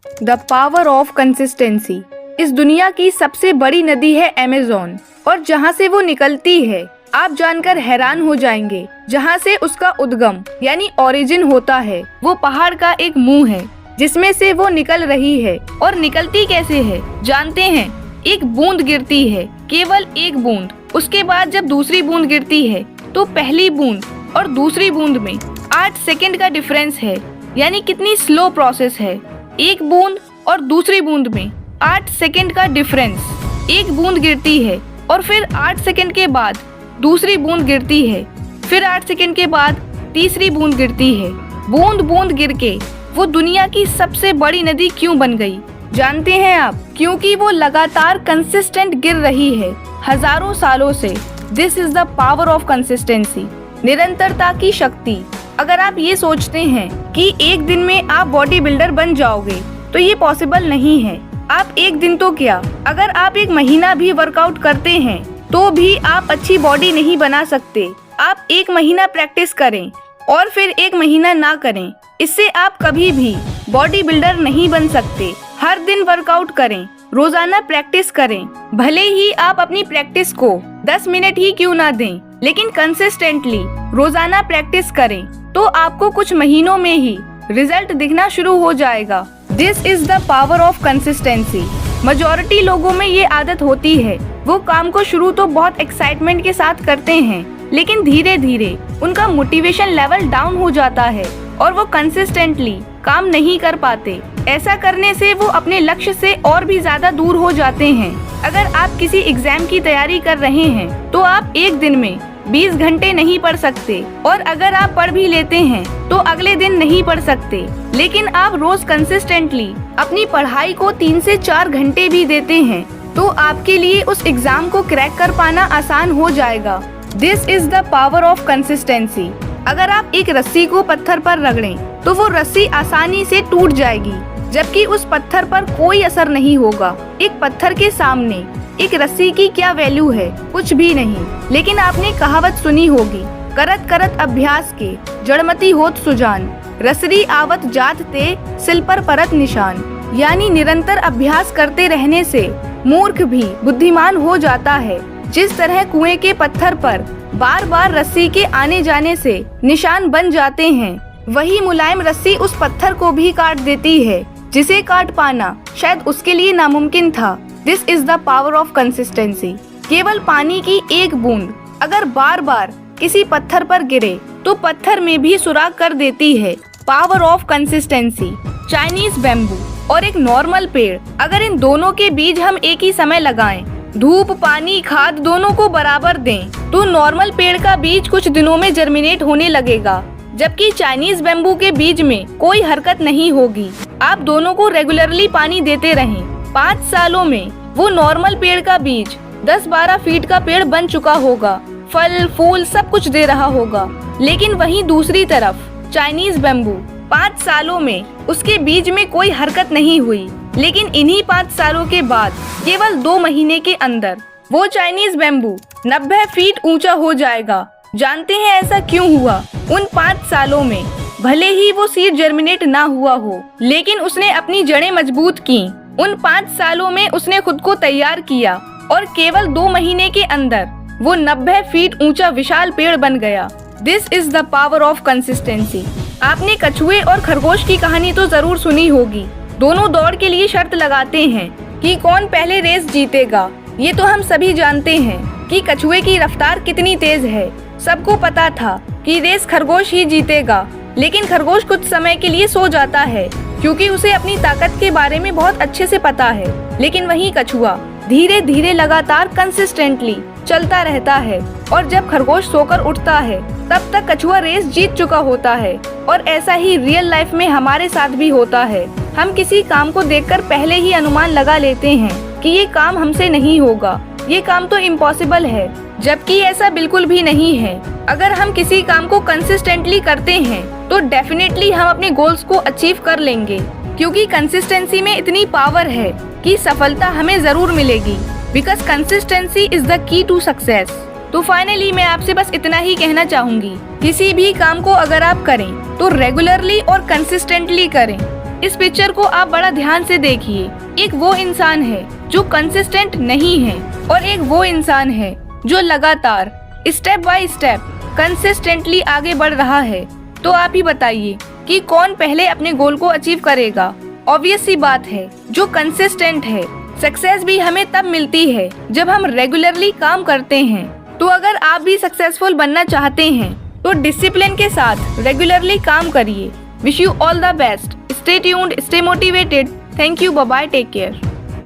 The power of consistency. इस दुनिया की सबसे बड़ी नदी है अमेज़न, और जहाँ से वो निकलती है आप जानकर हैरान हो जाएंगे। जहाँ से उसका उद्गम यानी ओरिजिन होता है वो पहाड़ का एक मुंह है जिसमें से वो निकल रही है। और निकलती कैसे है जानते हैं? एक बूंद गिरती है, केवल एक बूंद। उसके बाद जब दूसरी बूंद गिरती है तो पहली बूंद और दूसरी बूंद में 8 सेकंड का डिफरेंस है। यानी कितनी स्लो प्रोसेस है। एक बूंद और दूसरी बूंद में 8 सेकंड का डिफरेंस। एक बूंद गिरती है और फिर 8 सेकंड के बाद दूसरी बूंद गिरती है, फिर 8 सेकंड के बाद तीसरी बूंद गिरती है। बूंद बूंद गिर के वो दुनिया की सबसे बड़ी नदी क्यों बन गई जानते हैं आप? क्योंकि वो लगातार कंसिस्टेंट गिर रही है हजारों सालों से। This is the power of consistency, निरंतरता की शक्ति। अगर आप ये सोचते हैं कि एक दिन में आप बॉडी बिल्डर बन जाओगे तो ये पॉसिबल नहीं है। आप एक दिन तो क्या, अगर आप एक महीना भी वर्कआउट करते हैं तो भी आप अच्छी बॉडी नहीं बना सकते। आप एक महीना प्रैक्टिस करें और फिर एक महीना ना करें, इससे आप कभी भी बॉडी बिल्डर नहीं बन सकते। हर दिन वर्कआउट करें, रोजाना प्रैक्टिस करें। भले ही आप अपनी प्रैक्टिस को 10 मिनट ही क्यों ना दें, लेकिन कंसिस्टेंटली रोजाना प्रैक्टिस करें तो आपको कुछ महीनों में ही रिजल्ट दिखना शुरू हो जाएगा। This is the power of consistency. Majority लोगों में ये आदत होती है, वो काम को शुरू तो बहुत एक्साइटमेंट के साथ करते हैं, लेकिन धीरे धीरे उनका मोटिवेशन लेवल डाउन हो जाता है और वो कंसिस्टेंटली काम नहीं कर पाते। ऐसा करने से वो अपने लक्ष्य से और भी ज्यादा दूर हो जाते हैं। अगर आप किसी एग्जाम की तैयारी कर रहे हैं तो आप एक दिन में 20 घंटे नहीं पढ़ सकते, और अगर आप पढ़ भी लेते हैं तो अगले दिन नहीं पढ़ सकते। लेकिन आप रोज कंसिस्टेंटली अपनी पढ़ाई को 3 से 4 घंटे भी देते हैं तो आपके लिए उस एग्जाम को क्रैक कर पाना आसान हो जाएगा। This is the power of consistency. अगर आप एक रस्सी को पत्थर पर रगड़ें तो वो रस्सी आसानी से टूट जाएगी, जबकि उस पत्थर पर कोई असर नहीं होगा। एक पत्थर के सामने एक रस्सी की क्या वैल्यू है? कुछ भी नहीं। लेकिन आपने कहावत सुनी होगी, करत करत अभ्यास के जड़मती होत सुजान, रसरी आवत जात ते सिल पर परत निशान। यानी निरंतर अभ्यास करते रहने से मूर्ख भी बुद्धिमान हो जाता है। जिस तरह कुएं के पत्थर पर बार बार रस्सी के आने जाने से निशान बन जाते हैं, वही मुलायम रस्सी उस पत्थर को भी काट देती है जिसे काट पाना शायद उसके लिए नामुमकिन था। This is the power of consistency. केवल पानी की एक बूंद अगर बार बार किसी पत्थर पर गिरे तो पत्थर में भी सुराख कर देती है। Power of consistency. Chinese bamboo और एक नॉर्मल पेड़, अगर इन दोनों के बीज हम एक ही समय लगाएं, धूप पानी खाद दोनों को बराबर दें, तो नॉर्मल पेड़ का बीज कुछ दिनों में जर्मिनेट होने लगेगा, जबकि चाइनीज बैम्बू के बीज में कोई हरकत नहीं होगी। आप दोनों को रेगुलरली पानी देते रहें, 5 सालों में वो नॉर्मल पेड़ का बीज 10-12 फीट का पेड़ बन चुका होगा, फल फूल सब कुछ दे रहा होगा। लेकिन वहीं दूसरी तरफ चाइनीज बैम्बू 5 सालों में उसके बीज में कोई हरकत नहीं हुई, लेकिन इन्हीं 5 सालों के बाद केवल 2 महीने के अंदर वो चाइनीज बैम्बू 90 फीट ऊंचा हो जाएगा। जानते हैं ऐसा क्यों हुआ? उन 5 सालों में भले ही वो सीड जर्मिनेट ना हुआ हो, लेकिन उसने अपनी जड़ें मजबूत की। उन 5 सालों में उसने खुद को तैयार किया और केवल 2 महीने के अंदर वो 90 फीट ऊंचा विशाल पेड़ बन गया। This is the power of consistency. आपने कछुए और खरगोश की कहानी तो जरूर सुनी होगी। दोनों दौड़ के लिए शर्त लगाते हैं कि कौन पहले रेस जीतेगा। ये तो हम सभी जानते हैं कि कछुए की रफ्तार कितनी तेज है। सबको पता था कि रेस खरगोश ही जीतेगा, लेकिन खरगोश कुछ समय के लिए सो जाता है क्योंकि उसे अपनी ताकत के बारे में बहुत अच्छे से पता है। लेकिन वहीं कछुआ धीरे धीरे लगातार कंसिस्टेंटली चलता रहता है, और जब खरगोश सोकर उठता है तब तक कछुआ रेस जीत चुका होता है। और ऐसा ही रियल लाइफ में हमारे साथ भी होता है। हम किसी काम को देखकर पहले ही अनुमान लगा लेते हैं कि ये काम हमसे नहीं होगा, ये काम तो इम्पॉसिबल है, जबकि ऐसा बिल्कुल भी नहीं है। अगर हम किसी काम को कंसिस्टेंटली करते हैं तो डेफिनेटली हम अपने गोल्स को अचीव कर लेंगे, क्योंकि कंसिस्टेंसी में इतनी पावर है कि सफलता हमें जरूर मिलेगी। Because consistency is the key to success. तो फाइनली मैं आपसे बस इतना ही कहना चाहूंगी, किसी भी काम को अगर आप करें तो रेगुलरली और कंसिस्टेंटली करें। इस पिक्चर को आप बड़ा ध्यान से देखिए। एक वो इंसान है जो कंसिस्टेंट नहीं है और एक वो इंसान है जो लगातार स्टेप बाय स्टेप कंसिस्टेंटली आगे बढ़ रहा है। तो आप ही बताइए कि कौन पहले अपने गोल को अचीव करेगा। ऑब्वियस सी बात है, जो कंसिस्टेंट है। सक्सेस भी हमें तब मिलती है जब हम रेगुलरली काम करते हैं। तो अगर आप भी सक्सेसफुल बनना चाहते हैं तो डिसिप्लिन के साथ रेगुलरली काम करिए। Wish you all the best. Stay tuned, stay motivated. Thank you, bye bye, take care.